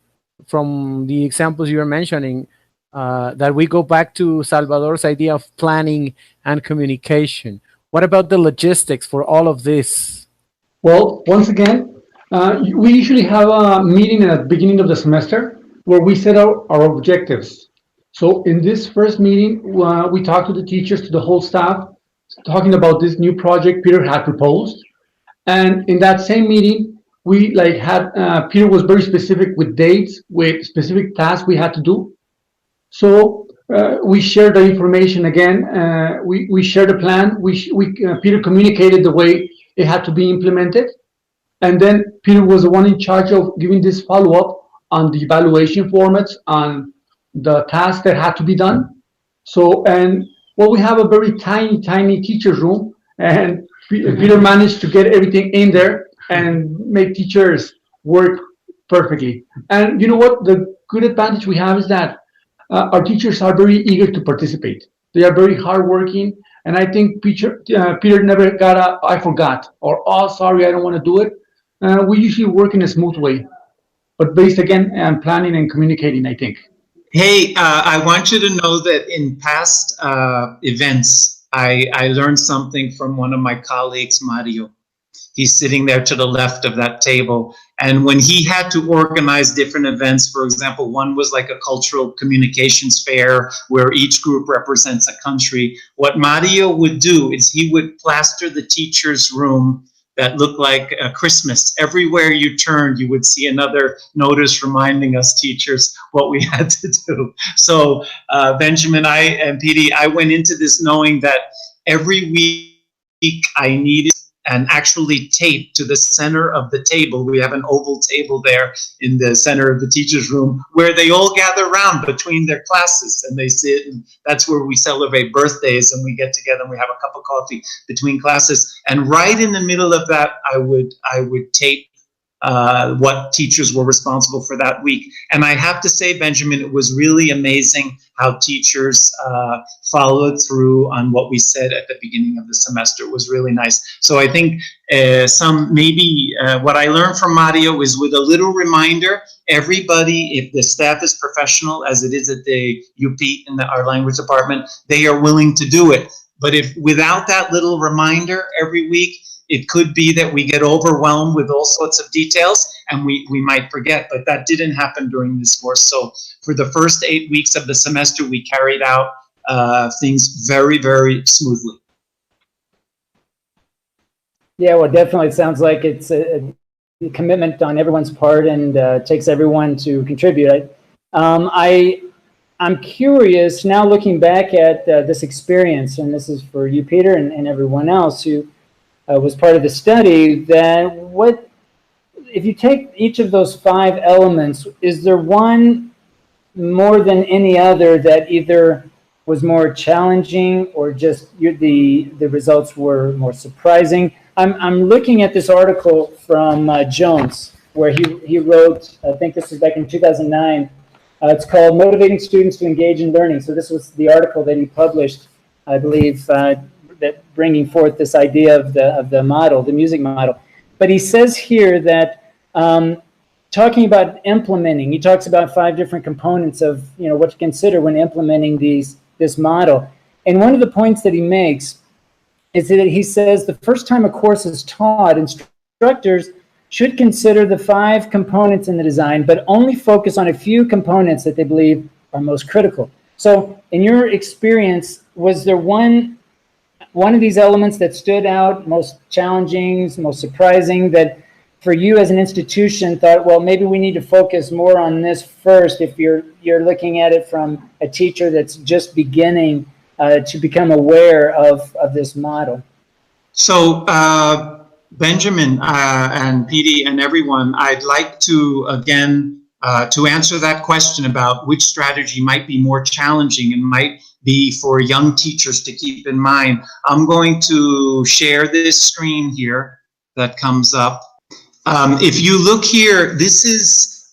from the examples you were mentioning that we go back to Salvador's idea of planning and communication. What about the logistics for all of this? Well, once again, we usually have a meeting at the beginning of the semester where we set out our objectives. So in this first meeting, we talked to the teachers, to the whole staff, talking about this new project Peter had proposed. And in that same meeting, we Peter was very specific with dates, with specific tasks we had to do. So we shared the information again. We shared the plan. Peter communicated the way it had to be implemented. And then Peter was the one in charge of giving this follow-up on the evaluation formats, on the tasks that had to be done. So, we have a very tiny teacher's room, and Peter managed to get everything in there and make teachers work perfectly. And you know what? The good advantage we have is that our teachers are very eager to participate. They are very hardworking, and I think Peter never got a "I forgot" or "Oh, sorry, I don't want to do it." We usually work in a smooth way, but based again on planning and communicating, I think. Hey, I want you to know that in past events, I learned something from one of my colleagues, Mario. He's sitting there to the left of that table. And when he had to organize different events, for example, one was like a cultural communications fair where each group represents a country. What Mario would do is he would plaster the teacher's room that looked like Christmas. Everywhere you turned, you would see another notice reminding us teachers what we had to do. So Benjamin, and Piry, I went into this knowing that every week I needed and actually taped to the center of the table. We have an oval table there in the center of the teacher's room where they all gather around between their classes and they sit, and that's where we celebrate birthdays and we get together and we have a cup of coffee between classes. And right in the middle of that, I would tape what teachers were responsible for that week. And I have to say, Benjamin, it was really amazing how teachers followed through on what we said at the beginning of the semester. It was really nice. So I think what I learned from Mario is with a little reminder, everybody, if the staff is professional, as it is at the UP in our language department, they are willing to do it. But if without that little reminder every week, it could be that we get overwhelmed with all sorts of details and we might forget, but that didn't happen during this course. So for the first 8 weeks of the semester, we carried out things very, very smoothly. Yeah, well, definitely it sounds like it's a commitment on everyone's part and takes everyone to contribute. I'm curious now looking back at this experience, and this is for you, Peter, and everyone else who was part of the study, that if you take each of those 5 elements, is there one more than any other that either was more challenging or just the results were more surprising? I'm looking at this article from Jones where he wrote, I think this was back in 2009, it's called Motivating Students to Engage in Learning. So this was the article that he published, I believe, that bringing forth this idea of the model, the music model. But he says here that talking about implementing, he talks about 5 different components of, you know, what to consider when implementing this model. And one of the points that he makes is that he says the first time a course is taught, instructors should consider the 5 components in the design, but only focus on a few components that they believe are most critical. So in your experience, was there one of these elements that stood out, most challenging, most surprising, that for you as an institution thought, well, maybe we need to focus more on this first if you're looking at it from a teacher that's just beginning to become aware of this model? So Benjamin and Piry and everyone, I'd like to again to answer that question about which strategy might be more challenging and might be for young teachers to keep in mind. I'm going to share this screen here that comes up. If you look here, this is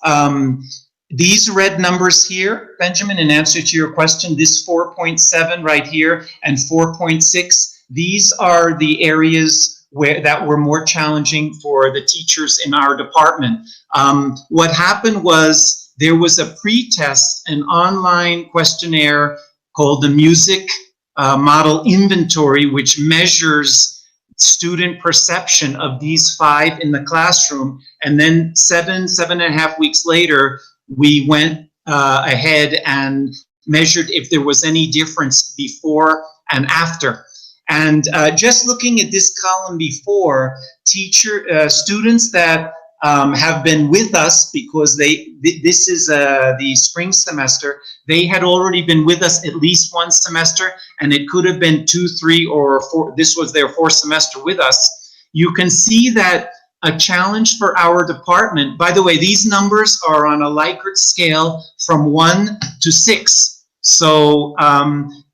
these red numbers here, Benjamin, in answer to your question, this 4.7 right here and 4.6, these are the areas that were more challenging for the teachers in our department. What happened was there was a pre-test, an online questionnaire called the Music Model Inventory, which measures student perception of these 5 in the classroom. And then 7.5 weeks later, we went ahead and measured if there was any difference before and after. And just looking at this column before, students that have been with us because this is the spring semester, they had already been with us at least 1 semester, and it could have been 2, 3, or 4. This was their 4th semester with us. You can see that a challenge for our department, by the way, these numbers are on a Likert scale from 1 to 6. So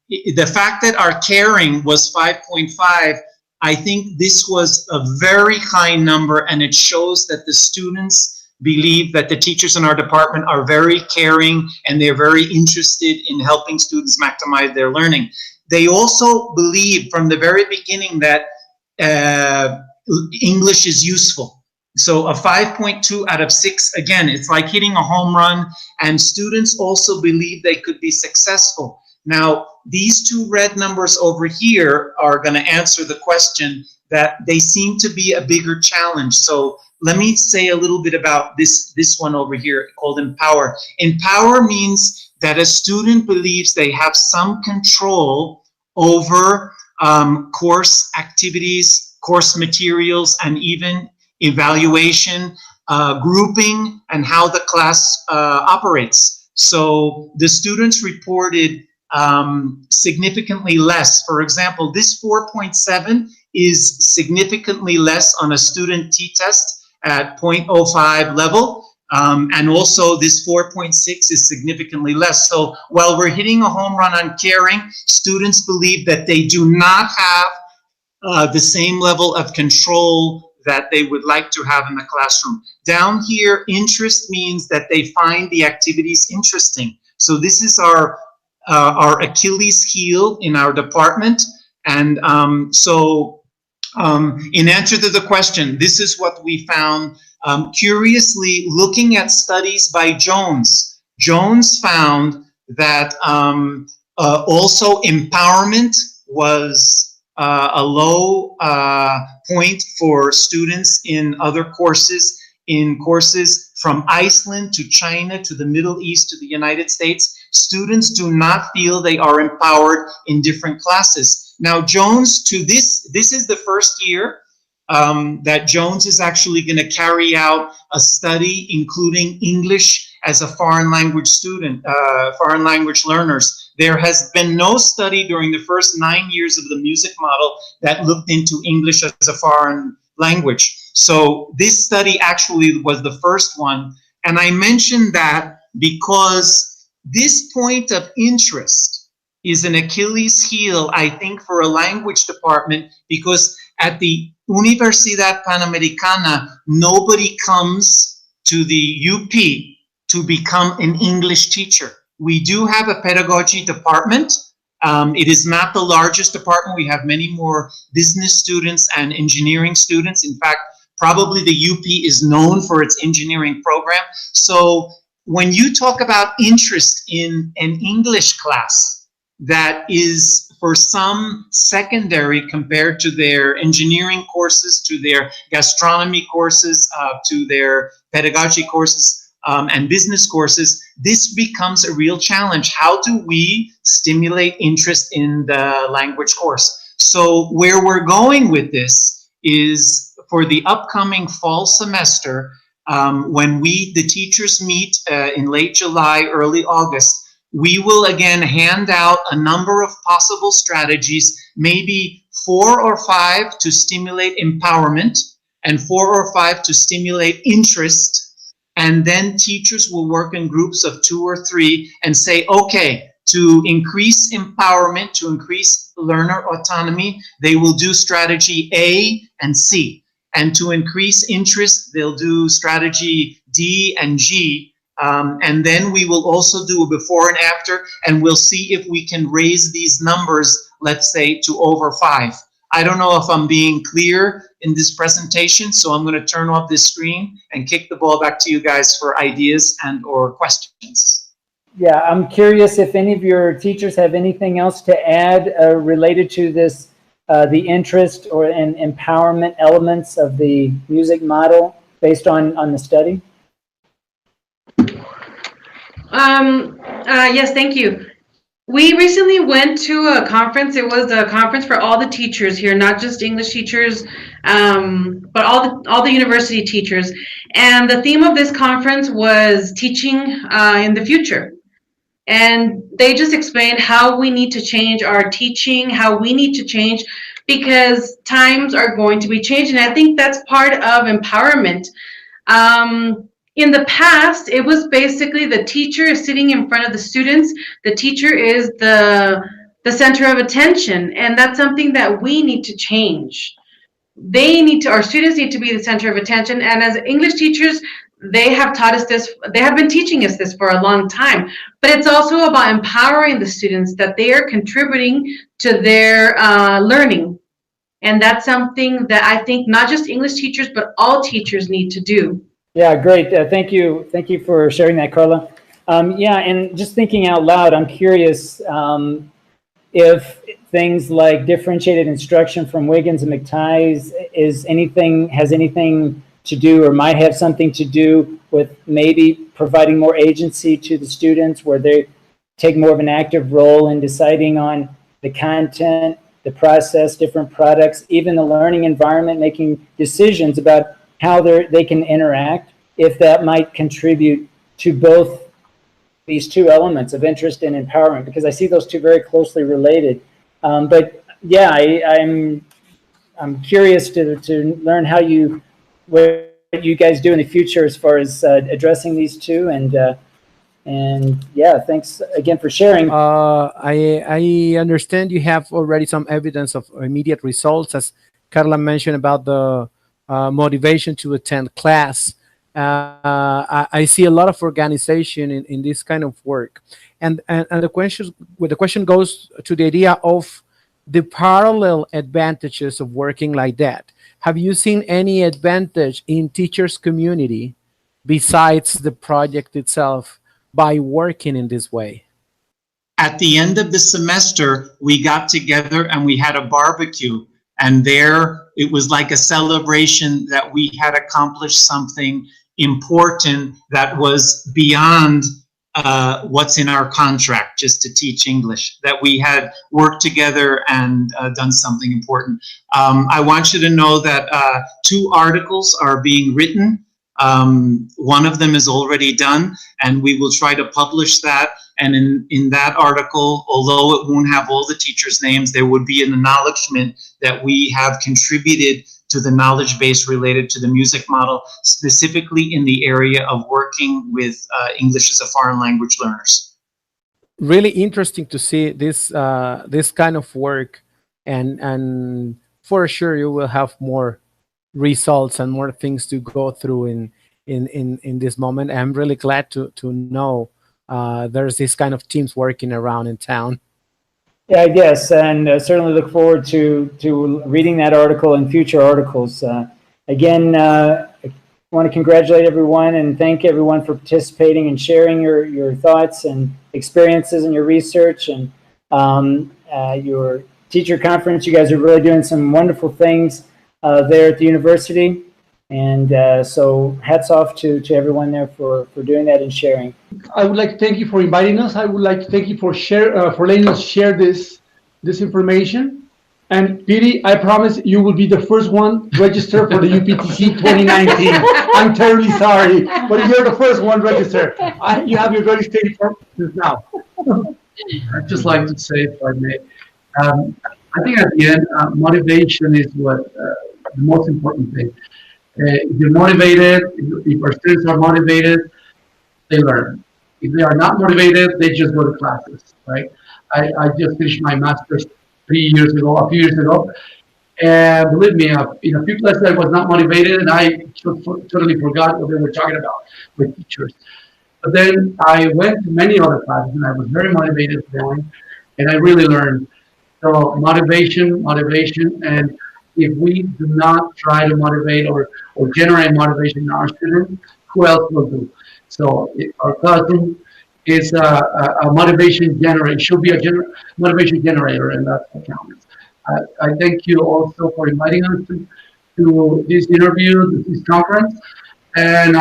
the fact that our caring was 5.5, I think this was a very high number, and it shows that the students believe that the teachers in our department are very caring and they're very interested in helping students maximize their learning. They also believe from the very beginning that English is useful. So a 5.2 out of 6, again, it's like hitting a home run, and students also believe they could be successful. Now, these 2 red numbers over here are going to answer the question that they seem to be a bigger challenge. So let me say a little bit about this one over here called empower. Empower means that a student believes they have some control over course activities, course materials, and even evaluation, grouping, and how the class operates. So the students reported significantly less. For example, this 4.7 is significantly less on a student t-test at 0.05 level, and also this 4.6 is significantly less. So while we're hitting a home run on caring, students believe that they do not have the same level of control that they would like to have in the classroom. Down here, interest means that they find the activities interesting. So this is our Achilles heel in our department. And in answer to the question, this is what we found. Curiously, looking at studies by Jones, Jones found that also empowerment was a low point for students in other courses, in courses from Iceland to China to the Middle East to the United States. Students do not feel they are empowered in different classes. Now, Jones, this is the first year that Jones is actually going to carry out a study including English as a foreign language student, foreign language learners. There has been no study during the first 9 years of the music model that looked into English as a foreign language. So this study actually was the first one. And I mentioned that because this point of interest is an Achilles heel, I think, for a language department, because at the Universidad Panamericana, nobody comes to the UP to become an English teacher. We do have a pedagogy department. It is not the largest department. We have many more business students and engineering students. In fact, Probably the UP is known for its engineering program. So when you talk about interest in an English class that is for some secondary compared to their engineering courses, to their gastronomy courses, to their pedagogy courses, and business courses, this becomes a real challenge. How do we stimulate interest in the language course? So where we're going with this is for the upcoming fall semester, when the teachers meet in late July, early August, we will again hand out a number of possible strategies, maybe 4 or 5 to stimulate empowerment and 4 or 5 to stimulate interest. And then teachers will work in groups of 2 or 3 and say, okay, to increase empowerment, to increase learner autonomy, they will do strategy A and C. And to increase interest, they'll do strategy D and G. And then we will also do a before and after, and we'll see if we can raise these numbers, let's say, to over 5. I don't know if I'm being clear in this presentation, so I'm going to turn off this screen and kick the ball back to you guys for ideas and or questions. Yeah, I'm curious if any of your teachers have anything else to add related to this, the interest and empowerment elements of the music model based on the study. Yes, thank you. We recently went to a conference. It was a conference for all the teachers here, not just English teachers, but all the university teachers. And the theme of this conference was teaching in the future. And they just explained how we need to change our teaching, how we need to change, because times are going to be changing. I think that's part of empowerment. In the past, it was basically the teacher is sitting in front of the students. The teacher is the center of attention, and that's something that we need to change. Our students need to be the center of attention, and as English teachers, they have taught us this, they have been teaching us this for a long time, but it's also about empowering the students that they are contributing to their learning. And that's something that I think not just English teachers, but all teachers need to do. Yeah, great. Thank you. Thank you for sharing that, Carla. Yeah, and just thinking out loud, I'm curious if things like differentiated instruction from Wiggins and McTighe's has anything to do or might have something to do with maybe providing more agency to the students where they take more of an active role in deciding on the content, the process, different products, even the learning environment, making decisions about how they can interact, if that might contribute to both these two elements of interest and empowerment, because I see those two very closely related. But yeah, I'm curious to learn what you guys do in the future as far as addressing these two, and yeah, thanks again for sharing. I understand you have already some evidence of immediate results, as Carla mentioned about the motivation to attend class. I see a lot of organization in this kind of work, and the question goes to the idea of the parallel advantages of working like that. Have you seen any advantage in teachers' community besides the project itself by working in this way? At the end of the semester, we got together and we had a barbecue. And there, it was like a celebration that we had accomplished something important that was beyond what's in our contract, just to teach English, that we had worked together and done something important. I want you to know that 2 articles are being written. One of them is already done, and we will try to publish that. And in that article, although it won't have all the teachers' names, there would be an acknowledgement that we have contributed to the knowledge base related to the music model, specifically in the area of working with English as a foreign language learners. Really interesting to see this this kind of work, and for sure you will have more results and more things to go through in this moment. I'm really glad to know there's this kind of teams working around in town. Yeah, I guess, and certainly look forward to reading that article and future articles. again, I want to congratulate everyone and thank everyone for participating and sharing your thoughts and experiences and your research and your teacher conference. You guys are really doing some wonderful things there at the university. And so hats off to everyone there for doing that and sharing. I would like to thank you for inviting us. I would like to thank you for letting us share this information. And Piry, I promise you will be the first one registered for the UPTC 2019. I'm terribly sorry, but you're the first one registered. You have your registration purposes now. I'd just like to say, if I may, I think at the end, motivation is what the most important thing. If you're motivated, if our students are motivated, they learn. If they are not motivated, they just go to classes, right? I just finished my master's a few years ago, and believe me, in a few classes I was not motivated, and I totally forgot what they were talking about with teachers. But then I went to many other classes, and I was very motivated going, and I really learned. So motivation, and if we do not try to motivate or generate motivation in our students, who else will do? So our classroom is a motivation generator. It should be a motivation generator, and that's what counts. I thank you also for inviting us to this interview, this conference, and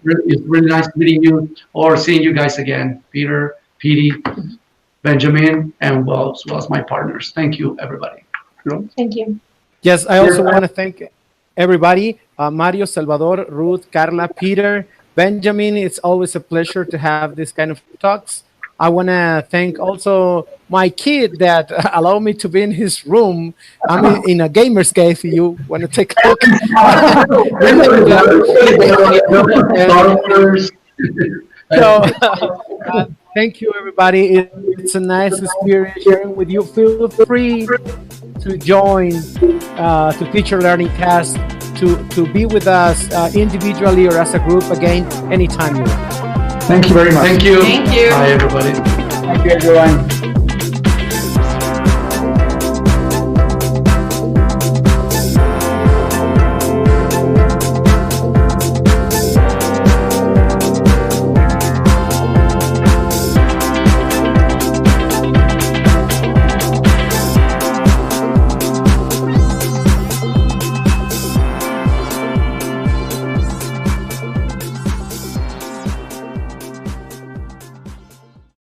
it's really nice meeting you or seeing you guys again, Peter, Piry, Benjamin, and as well as my partners. Thank you, everybody. Thank you. Yes, I also want to thank everybody, Mario, Salvador, Ruth, Carla, Peter, Benjamin. It's always a pleasure to have this kind of talks. I want to thank also my kid that allowed me to be in his room. I'm in a gamer's cave if you want to take a look. So, thank you, everybody. It's a nice experience sharing with you. Feel free to join to Teacher Learning Cast, to be with us individually or as a group again anytime you want. Thank you very much. Thank you. Thank you. Bye, everybody. Thank you, everyone.